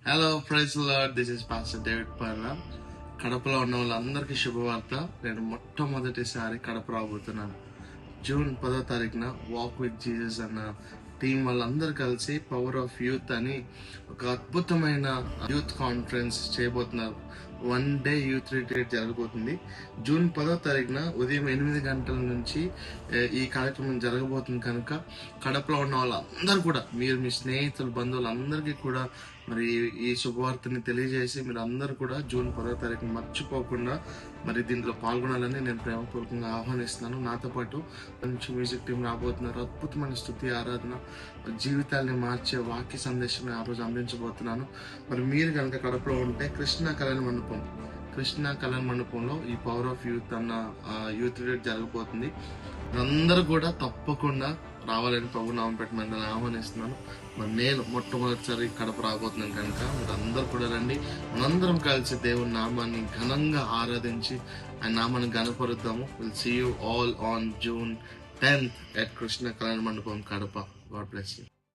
Hello praise Lord, this is pastor David Parla. కడపలో ఉన్న వాళ్ళందరికీ శుభవార్త. నేను మొట్టమొదటిసారి కడప రాబోతున్నాను. జూన్ 10వ తారీఖున వాక్ విత్ జీసస్ అన్న టీం వాళ్ళందరూ కలిసి పవర్ ఆఫ్ యూత్ అని ఒక అద్భుతమైన యూత్ కాన్ఫరెన్స్ చేయబోతున్నారు. 1 డే యూత్ రిట్రీట్ జరగబోతుంది. జూన్ 10వ తారీఖున ఉదయం 8 గంటల నుంచి ఈ కార్యక్రమం జరగబోతుంది కనుక కడపలో ఉన్న వాళ్ళందరూ కూడా, మీరు మీ స్నేహితులు, బంధువులు అందరికీ కూడా మరి ఈ శుభవార్తని తెలియజేసి మీరు అందరూ కూడా జూన్ 10వ తారీఖున మర్చిపోకుండా మరి దీంట్లో పాల్గొనాలని నేను ప్రేమపూర్వకంగా ఆహ్వానిస్తున్నాను. నాతో పాటు మంచి మ్యూజిక్ టీం రాబోతున్నారు. అద్భుతమైన స్తుతి, ఆరాధన, జీవితాల్ని మార్చే వాక్య సందేశం ఆ రోజు అందించబోతున్నాను. మరి మీరు కనుక కడపలో ఉంటే కృష్ణా కళ్యాణ మండపంలో ఈ పవర్ ఆఫ్ యూత్ అన్న యూత్ రిట్రీట్ జరగబోతుంది. అందరూ కూడా తప్పకుండా రావాలని ప్రభు నామం పెట్టమని ఆహ్వానిస్తున్నాను. మరి నేను మొట్టమొదటిసారి కడప రాబోతున్నాను కనుక మీరు అందరూ కూడా రండి. మనందరం కలిసి దేవుని నామాన్ని ఘనంగా ఆరాధించి ఆయన నామాన్ని ఘనపరుద్దాము. Will see you all on June 10th at Krishna Kalyana Mandapam, Kadapa. God bless you.